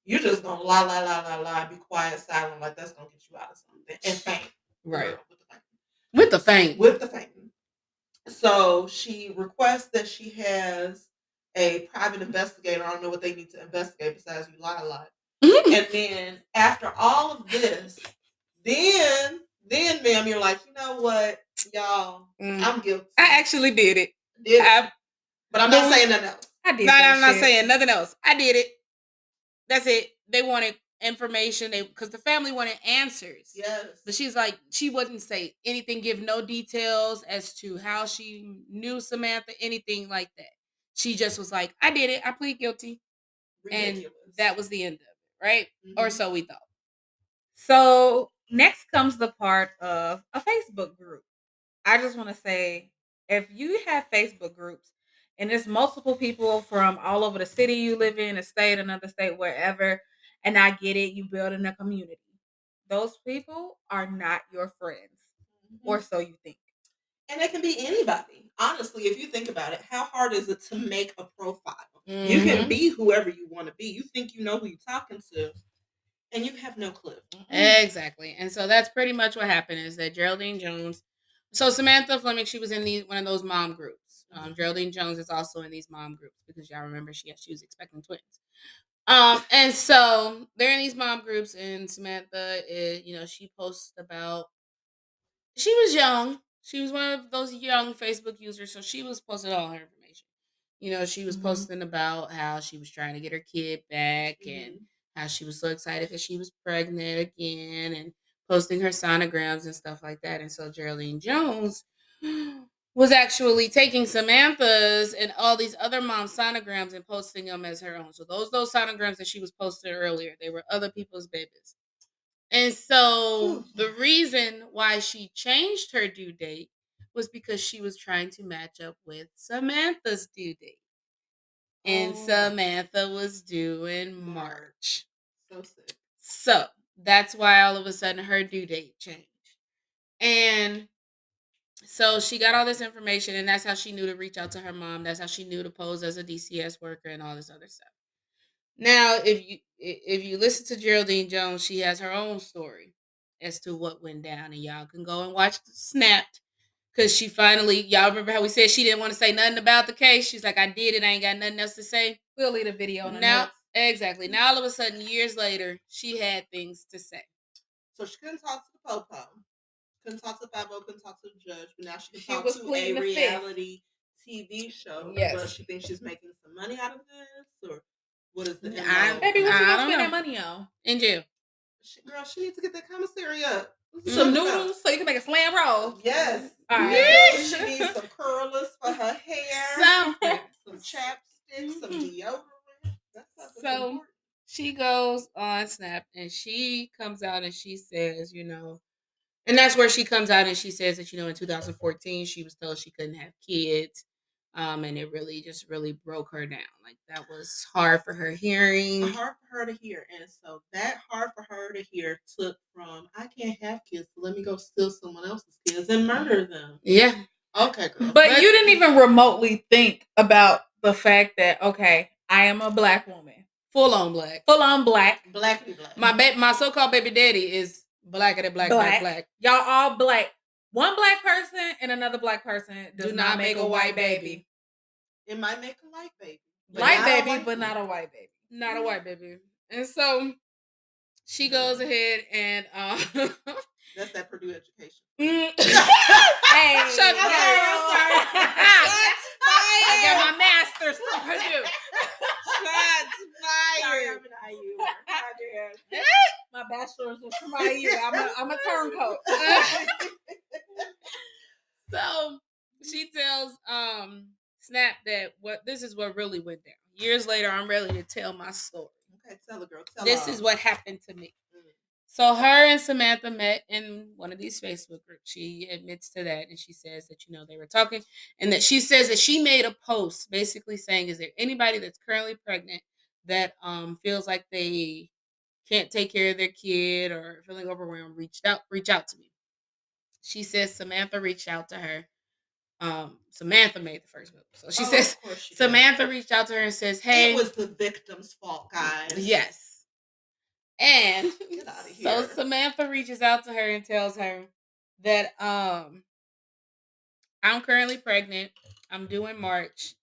You're just gonna lie, be quiet, silent, like that's gonna get you out of something, and faint. Right. Girl, with the faint. So she requests that she has a private investigator. I don't know what they need to investigate besides you lie a lot. And then after all of this, then ma'am, you're like, you know what, y'all, I'm guilty. I actually did it. But I'm not saying nothing else. I'm not saying nothing else. I did it. That's it. They wanted information because the family wanted answers. Yes. But she's like, she wouldn't say anything, give no details as to how she knew Samantha, anything like that. She just was like, I did it. I plead guilty. Ridiculous. And that was the end of it, right? Mm-hmm. Or so we thought. So next comes the part of a Facebook group. I just want to say, if you have Facebook groups and there's multiple people from all over the city you live in, a state, another state, wherever, and I get it, you building a community. Those people are not your friends, or so you think. And it can be anybody. Honestly, if you think about it, how hard is it to make a profile? Mm-hmm. You can be whoever you want to be. You think you know who you're talking to, and you have no clue. Exactly. And so that's pretty much what happened is that Geraldine Jones, so Samantha Fleming, she was in one of those mom groups. Geraldine Jones is also in these mom groups because y'all remember she was expecting twins. And so they're in these mom groups, and Samantha is, she posts about, she was young. She was one of those young Facebook users, so she was posting all her information. She was posting about how she was trying to get her kid back and how she was so excited that she was pregnant again and posting her sonograms and stuff like that. And so Geraldine Jones was actually taking Samantha's and all these other moms' sonograms and posting them as her own. So those sonograms that she was posting earlier, they were other people's babies. And so the reason why she changed her due date was because she was trying to match up with Samantha's due date. And Samantha was due in March. So sick. So that's why all of a sudden her due date changed. And so she got all this information, and that's how she knew to reach out to her mom. That's how she knew to pose as a DCS worker and all this other stuff. Now, if you listen to Geraldine Jones, she has her own story as to what went down, and y'all can go and watch Snapped because she finally, y'all remember how we said she didn't want to say nothing about the case? She's like, I did it. I ain't got nothing else to say. We'll leave a video on the now. notes. Exactly. Now, all of a sudden, years later, she had things to say. So she couldn't talk to the Popo, couldn't talk to 50, couldn't talk to the judge, but now she can talk to a reality TV show. Yes. Well, she thinks she's making some money out of this, or what is the Baby, what you gonna spend that money on? In jail. She needs to get that commissary up. Some noodles so you can make a slam roll. Yes. All right. She needs some curlers for her hair. Something. Some chapstick, some deodorant. So important. She goes on Snap and she comes out and she says, and that's where she comes out and she says that, in 2014, she was told she couldn't have kids. And it really broke her down. Like, that was hard for her hearing. Hard for her to hear. And so that hard for her to hear took from, I can't have kids, so let me go steal someone else's kids and murder them. Yeah. Okay, girl. But you didn't even remotely think about the fact that, okay, I am a black woman. Full on black. Blackity black. My so-called baby daddy is blacker than black. Y'all all black. One black person and another black person does not make a white baby. It might make a white baby. White baby, but not a white baby. Not a white baby. And so she goes ahead and that's that Purdue education. Hey, shut up. I got my master's from Purdue. Shots fired. My bachelor's was from IU. I'm a turncoat. So she tells Snap that this is what really went down. Years later, I'm ready to tell my story. Okay, tell her, girl. This is what happened to me. So her and Samantha met in one of these Facebook groups. She admits to that, and she says that they were talking, and that she says that she made a post basically saying, "Is there anybody that's currently pregnant that feels like they can't take care of their kid or feeling overwhelmed? Reach out to me." She says Samantha reached out to her. Samantha made the first move. So she says Samantha reached out to her and says, "Hey, it was the victim's fault, guys." Yes. And get out of here. So Samantha reaches out to her and tells her that I'm currently pregnant. I'm due in March,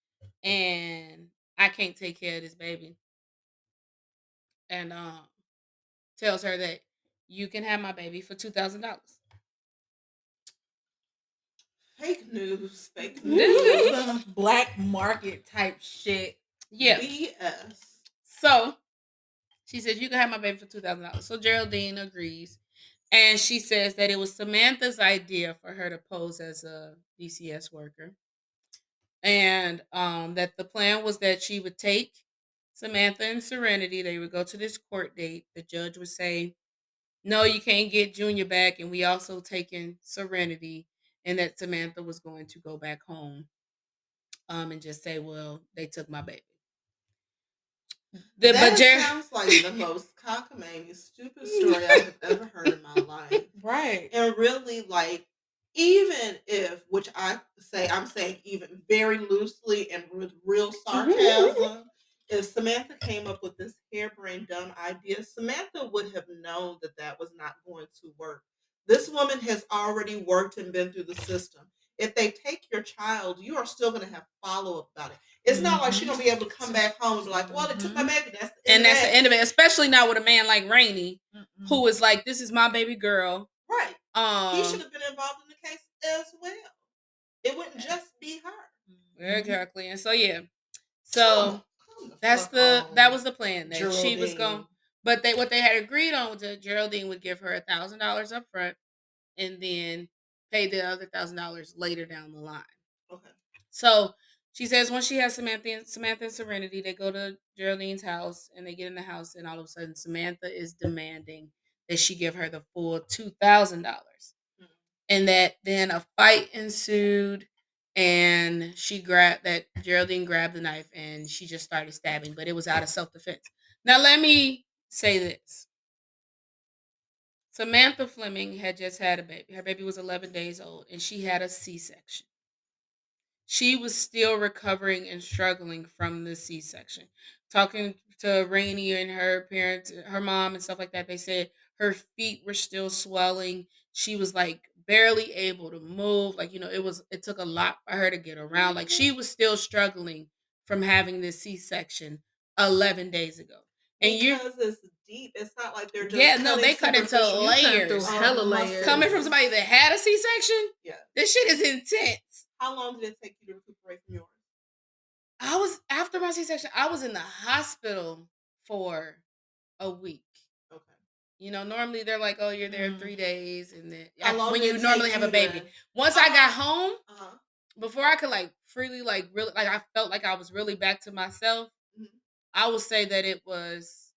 and I can't take care of this baby. And tells her that you can have my baby for $2,000. Fake news. This is some black market type shit. Yeah. BS. So She says, you can have my baby for $2,000. So Geraldine agrees. And she says that it was Samantha's idea for her to pose as a DCS worker. And that the plan was that she would take Samantha and Serenity. They would go to this court date. The judge would say, no, you can't get Junior back. And we also taking Serenity. And that Samantha was going to go back home and just say, well, they took my baby. That sounds like the most cockamamie, stupid story I've ever heard in my life. Right. And really, like, even if, which I'm saying even very loosely and with real sarcasm, if Samantha came up with this harebrained, dumb idea, Samantha would have known that that was not going to work. This woman has already worked and been through the system. If they take your child, you are still going to have follow-up about it. It's not like she's going to be able to come back home and be like, well, they took my baby. That's the end that's the end of it, especially not with a man like Rainey, who is like, this is my baby girl. Right. He should have been involved in the case as well. It wouldn't just be her. Exactly. And so, yeah. So that was the plan. That Geraldine. She was going, but what they had agreed on was that Geraldine would give her $1,000 up front and then pay the other $1,000 later down the line. Okay. So she says once she has Samantha and Serenity, they go to Geraldine's house and they get in the house, and all of a sudden Samantha is demanding that she give her the full $2,000. And that then a fight ensued, and Geraldine grabbed the knife and she just started stabbing, but it was out of self-defense. Now let me say this. Samantha Fleming had just had a baby. Her baby was 11 days old, and she had a C-section. She was still recovering and struggling from the C-section. Talking to Rainey and her parents, her mom and stuff like that, they said her feet were still swelling. She was like barely able to move. Like, it took a lot for her to get around. Like, she was still struggling from having this C-section 11 days ago. And because it's deep, it's not like they're just they cut into layers. Hella layers. Coming from somebody that had a C-section, this shit is intense. How long did it take you to recuperate from yours? yours? After my C-section, I was in the hospital for a week. Okay. Normally they're like, oh, you're there 3 days, and then when you normally have a baby. Once I got home, before I could like freely like really like I felt like I was really back to myself. I would say that it was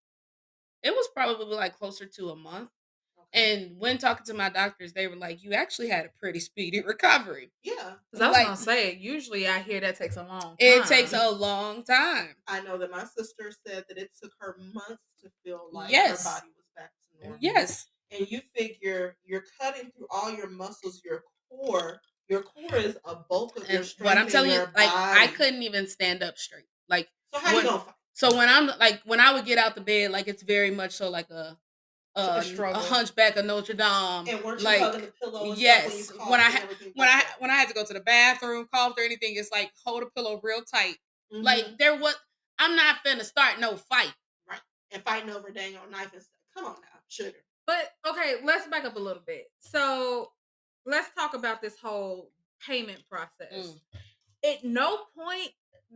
probably like closer to a month. Okay. And when talking to my doctors, they were like, you actually had a pretty speedy recovery. Yeah. Because I was going to say, usually I hear that takes a long time. It takes a long time. I know that my sister said that it took her months to feel like her body was back to normal. Yes. And you figure you're cutting through all your muscles, your core. Your core is a bulk of your strength. What I'm telling you, like, I couldn't even stand up straight. Like, so how you gonna fight? So when I would get out the bed, like it's very much so like a Hunchback of Notre Dame. And weren't you like, hugging the pillow? And yes. Stuff when I had to go to the bathroom, coughed or anything, it's like hold a pillow real tight. Mm-hmm. Like I'm not finna start no fight. Right. And fighting over a dang old knife and stuff. Come on now, sugar. But okay, let's back up a little bit. So let's talk about this whole payment process. At no point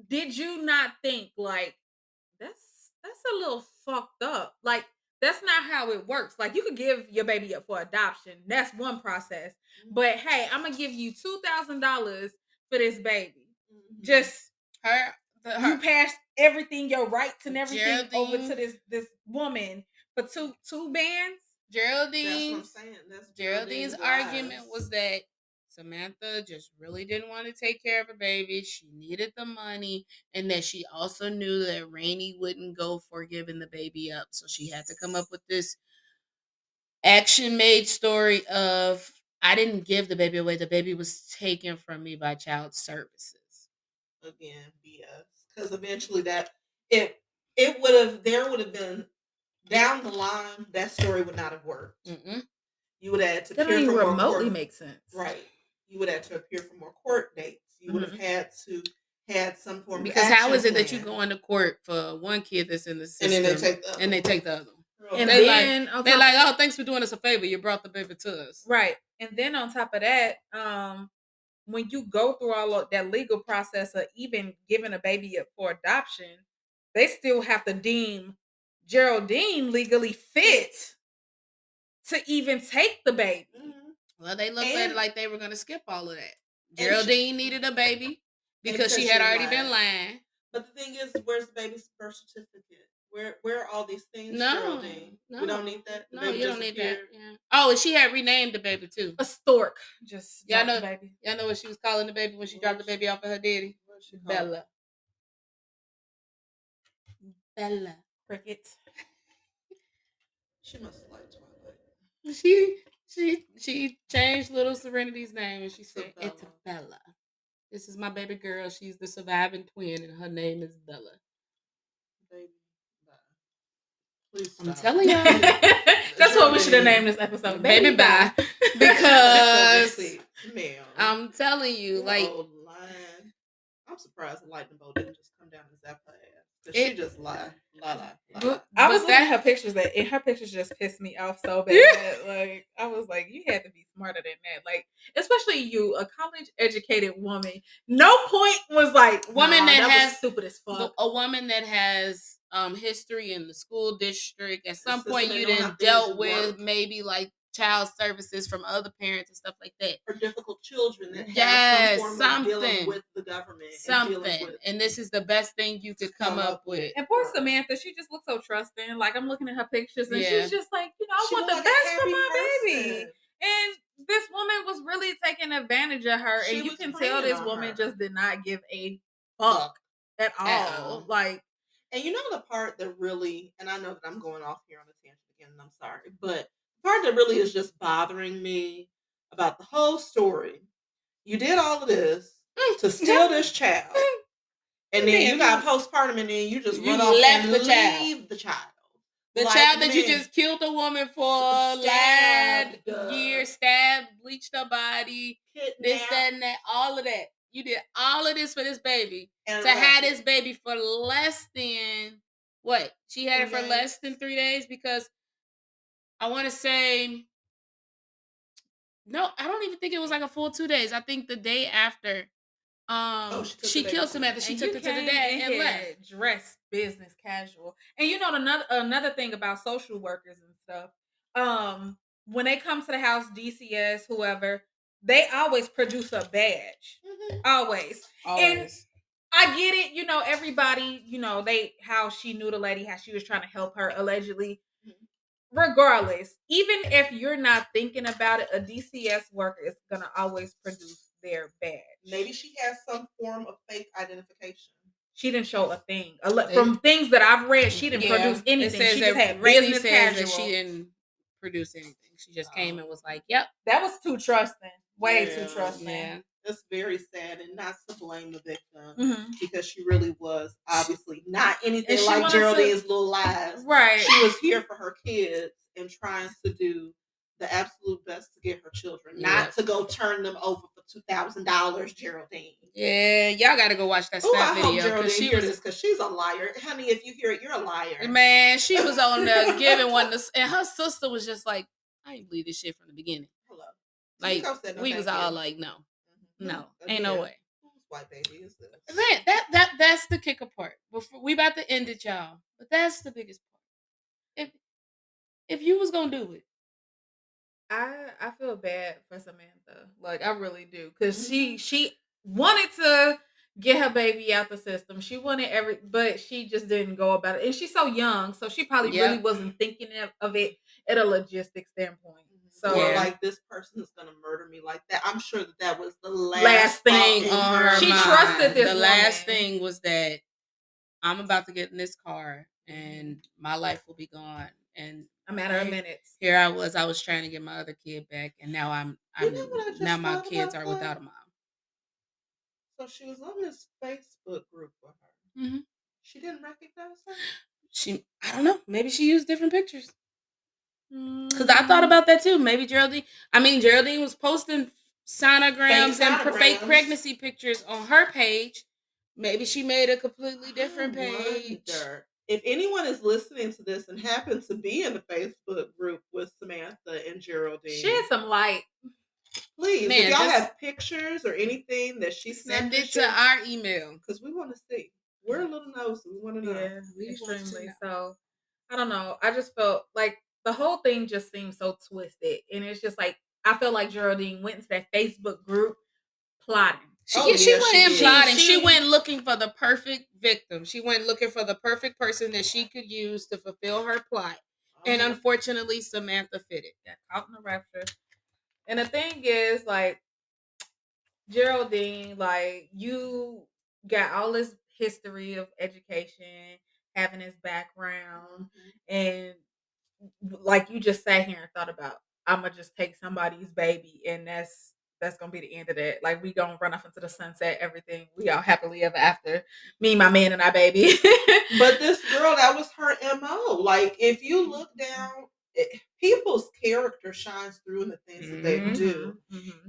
did you not think like that's a little fucked up. Like, that's not how it works. Like, you could give your baby up for adoption. That's one process. But hey, I'm gonna give you $2,000 for this baby. Mm-hmm. Just you passed everything, your rights and everything over to this woman for two bands. Geraldine's argument was that Samantha just really didn't want to take care of her baby. She needed the money, and that she also knew that Rainey wouldn't go for giving the baby up. So she had to come up with this action-made story of, I didn't give the baby away. The baby was taken from me by child services. Again, BS. Because eventually there would have been, down the line, that story would not have worked. Mm-mm. You would have to appear for more remotely make sense. Right. You would have to appear for more court dates. You would have had some form because of how is it plan. that you go into court for one kid that's in the system and then they take the other one? And they're like, oh, thanks for doing us a favor. You brought the baby to us. Right. And then on top of that, when you go through all of that legal process of even giving a baby up for adoption, they still have to deem Geraldine legally fit to even take the baby. Well, they looked at it like they were going to skip all of that. Geraldine needed a baby because she had already been lying. But the thing is, where's the baby's birth certificate? Where are all these things, Geraldine? No. We don't need that? No, you don't need that. Yeah. Oh, and she had renamed the baby, too. A stork. Just y'all know, the baby. Y'all know what she was calling the baby when she dropped the baby off of her daddy? Bella. Bella. Cricket. She must like Twilight. She changed little Serenity's name and she said, "It's Bella. This is my baby girl. She's the surviving twin and her name is Bella." Baby, bye. Please stop. I'm telling y'all. That's what we should have named this episode. Baby bye. Because I'm telling you, like, I'm surprised the lightning bolt didn't just come down and zap her ass. She just lie. I was looking at her pictures, and her pictures just pissed me off so bad. Like, I was like, you had to be smarter than that. Like, especially you, a college educated woman. No point was like woman that has stupid as fuck. A woman that has history in the school district. At some point, you done dealt with maybe like child services from other parents and stuff like that, or difficult children that have some form of dealing with the government. And this is the best thing you could come up with. And poor Samantha, she just looks so trusting. Like, I'm looking at her pictures and she's just like, I want the best for my baby. And this woman was really taking advantage of her, and you can tell this woman just did not give a fuck at all. Like, and you know the part that really, and I know that I'm going off here on a tangent again, and I'm sorry, but part that really is just bothering me about the whole story. You did all of this to steal this child, and then you got postpartum, and then you just run off and leave the child. The child that you just killed a woman for last year, stabbed, bleached her body, this, that, and that, all of that. You did all of this for this baby. And to have this baby for less than, what? She had it for less than 3 days because I want to say, no, I don't even think it was like a full 2 days. I think the day after, she killed Samantha. She took it to the dad and left. Dressed business casual. And you know, another thing about social workers and stuff, when they come to the house, DCS, whoever, they always produce a badge. Always. And I get it, you know, everybody, you know, how she knew the lady, how she was trying to help her allegedly. Regardless, even if you're not thinking about it, a DCS worker is gonna always produce their badge. Maybe she has some form of fake identification. She didn't show a thing. From things that I've read, she didn't produce anything. She just had business casual. That she didn't produce anything. She just came and was like, "Yep." That was too trusting. Way too trusting. Yeah. It's very sad, and not to blame the victim because she really was obviously not anything like Geraldine's little lies. Right. She was here for her kids and trying to do the absolute best to get her children, not to go turn them over for $2,000, Geraldine. Yeah, y'all got to go watch that snap video because she's a liar, honey. If you hear it, you're a liar. Man, she was on there giving one, and her sister was just like, "I didn't believe this shit from the beginning." Hello, like we was all like, "No." No, ain't no way. Whose white baby is this? Man, that's the kicker part. Before we about to end it, y'all. But that's the biggest part. If you was gonna do it, I feel bad for Samantha. Like, I really do, because she wanted to get her baby out the system. She wanted but she just didn't go about it. And she's so young, so she probably really wasn't thinking of it at a logistic standpoint. So, like, this person is gonna murder me like that. I'm sure that was the last thing on her mind. She trusted this. The last thing was that I'm about to get in this car and my life will be gone. And a matter of minutes. Here I was trying to get my other kid back, and now now my kids are without a mom. So she was on this Facebook group with her. She didn't recognize her. I don't know. Maybe she used different pictures. Because I thought about that too. Maybe Geraldine was posting sonograms and fake pregnancy pictures on her page. Maybe she made a completely different page. If anyone is listening to this and happens to be in the Facebook group with Samantha and Geraldine, shed some light. Please, if y'all have pictures or anything that she send it to our email because we want to see. We're a little nosy. We want to know. Yeah, extremely. So I don't know. I just felt like the whole thing just seemed so twisted, and it's just like I felt like Geraldine went into that Facebook group plotting. She went in plotting. She went looking for the perfect victim. She went looking for the perfect person that she could use to fulfill her plot. And unfortunately, Samantha fitted. Got caught in the rapture. And the thing is, like, Geraldine, like, you got all this history of education, having this background, and like you just sat here and thought about, I'm gonna just take somebody's baby, and that's gonna be the end of that. Like, we gonna run off into the sunset, everything. We all happily ever after. Me, my man, and our baby. But this girl, that was her MO. Like, if you look down, people's character shines through in the things that they do.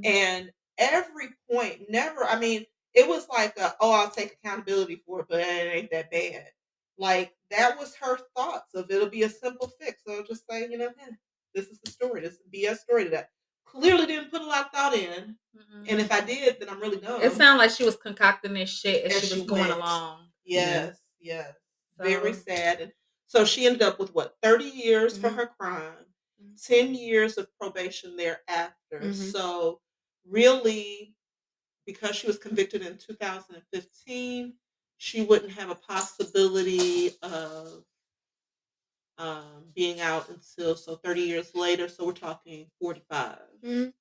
And every point, never, I mean, it was like, I'll take accountability for it, but it ain't that bad. Like, that was her thoughts of it'll be a simple fix. So just say, this is the story. This is a BS story to that. Clearly didn't put a lot of thought in. And if I did, then I'm really dumb. It sounded like she was concocting this shit as she was going along. Yes. So, very sad. And so she ended up with 30 years for her crime, 10 years of probation thereafter. So really, because she was convicted in 2015, she wouldn't have a possibility of being out until 30 years later. So we're talking 45. And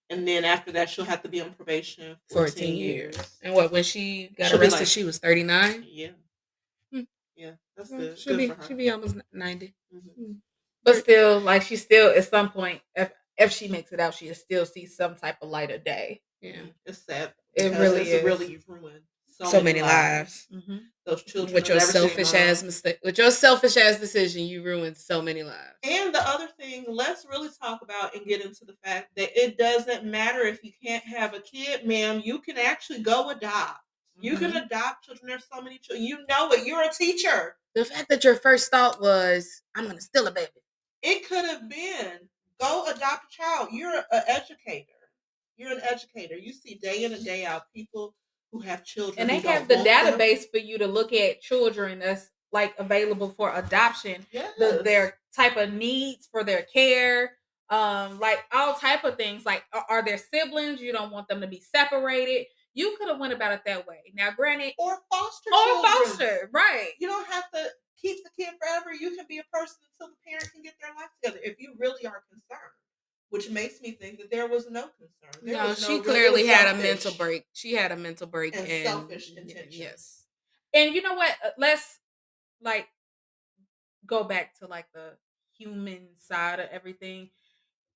then after that, she'll have to be on probation 14 years. And when she got arrested, she was 39? Yeah. Yeah, that's good. She'll be almost 90. But still, like, she still, at some point, if she makes it out, she'll still see some type of light of day. Yeah. It's sad. It really is. Really ruined so many lives. Those children with your selfish ass mistake, with your selfish ass decision, you ruined so many lives. And the other thing, let's really talk about and get into the fact that it doesn't matter if you can't have a kid, ma'am. You can actually go adopt. You can adopt children. There's so many children. You know it. You're a teacher. The fact that your first thought was, I'm going to steal a baby. It could have been, go adopt a child. You're an educator. You're an educator. You see day in and day out people who have children. And they have the database for you to look at children that's like available for adoption. Yes. Their type of needs for their care. Like all type of things. Like, are there siblings? You don't want them to be separated. You could have went about it that way. Now, granted, or foster children. Right? You don't have to keep the kid forever. You can be a person until the parent can get their life together. If you really are concerned, which makes me think that there was no concern. She clearly had a mental break. She had a mental break and selfish intention. Yes. And you know what? Let's like go back to like the human side of everything.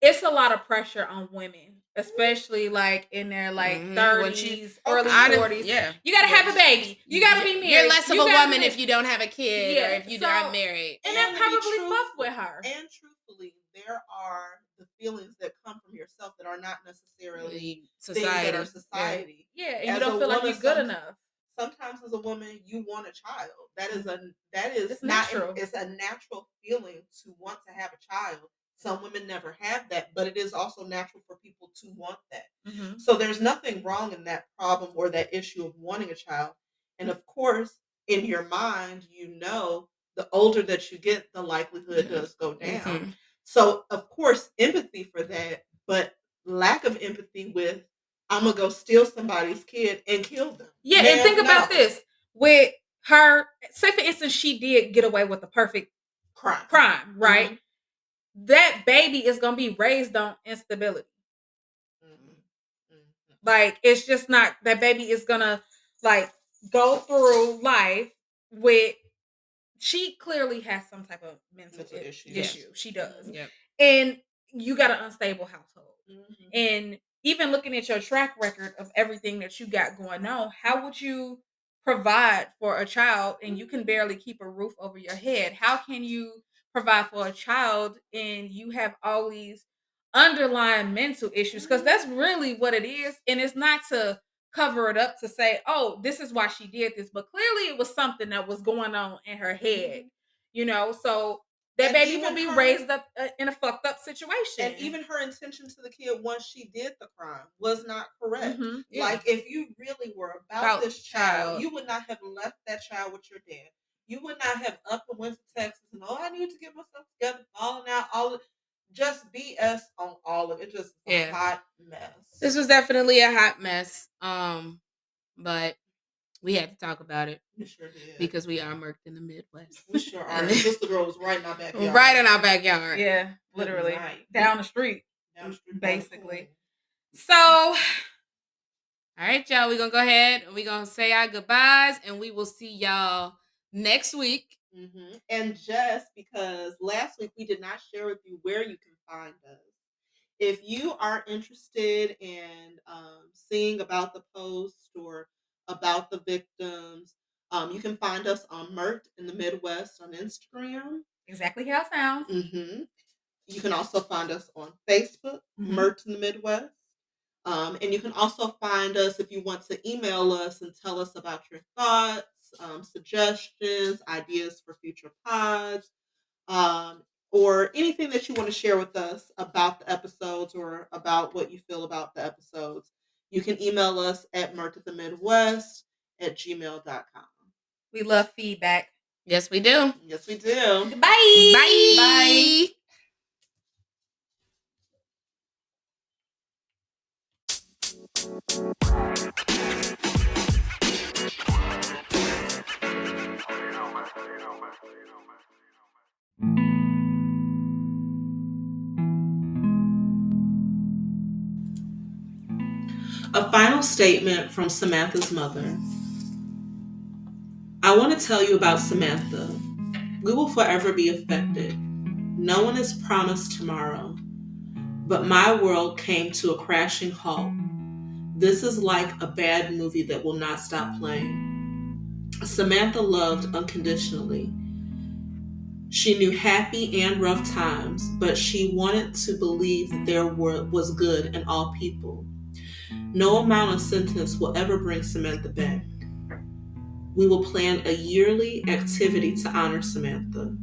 It's a lot of pressure on women, especially like in their like 30s, early 40s. Yeah. You gotta have a baby. You gotta be married. You're less of a woman if you don't have a kid or if you're not married. And that probably fucked with her. And truthfully, there are the feelings that come from yourself that are not necessarily things that are society. Yeah, and you don't feel like you're good enough. Sometimes as a woman, you want a child. That is it's natural. It's a natural feeling to want to have a child. Some women never have that, but it is also natural for people to want that. So there's nothing wrong in that problem or that issue of wanting a child. And of course, in your mind, the older that you get, the likelihood does go down. So of course, empathy for that, but lack of empathy with, I'm going to go steal somebody's kid and kill them. Yeah, and think about this. With her, say for instance, she did get away with the perfect crime, right? That baby is going to be raised on instability. Like, it's just not, that baby is going to like go through life with, she clearly has some type of mental issue. She does. And you got an unstable household. And even looking at your track record of everything that you got going on, how would you provide for a child and you can barely keep a roof over your head? How can you provide for a child and you have all these underlying mental issues? Because that's really what it is. And it's not to cover it up to say, oh, this is why she did this. But clearly it was something that was going on in her head, so that baby will be raised up in a fucked up situation. And even her intention to the kid once she did the crime was not correct. Like, if you really were about this child, you would not have left that child with your dad. you would not have up and went to Texas and I need to get myself together, falling out, all of just BS on all of it. Just a hot mess. This was definitely a hot mess. But we had to talk about it. We sure did. Because we are murked in the Midwest. We sure are. And Sister Girl was right in our backyard. Right in our backyard. Yeah, literally. Down the street. Down the street. Basically. So, all right, y'all. We're going to go ahead and we're going to say our goodbyes. And we will see y'all next week. Mm-hmm. And just because last week we did not share with you where you can find us. If you are interested in seeing about the post or about the victims, you can find us on Murked in the Midwest on Instagram. Exactly how it sounds. Mm-hmm. You can also find us on Facebook, Murked in the Midwest. And you can also find us if you want to email us and tell us about your thoughts, suggestions, ideas for future pods, or anything that you want to share with us about the episodes or about what you feel about the episodes. You can email us at murkedthemidwest@gmail.com. We love feedback. Yes, we do. Yes, we do. Goodbye. Bye. Bye. A final statement from Samantha's mother. I want to tell you about Samantha. We will forever be affected. No one is promised tomorrow. But my world came to a crashing halt. This is like a bad movie that will not stop playing. Samantha loved unconditionally. She knew happy and rough times, but she wanted to believe that there was good in all people. No amount of sentence will ever bring Samantha back. We will plan a yearly activity to honor Samantha.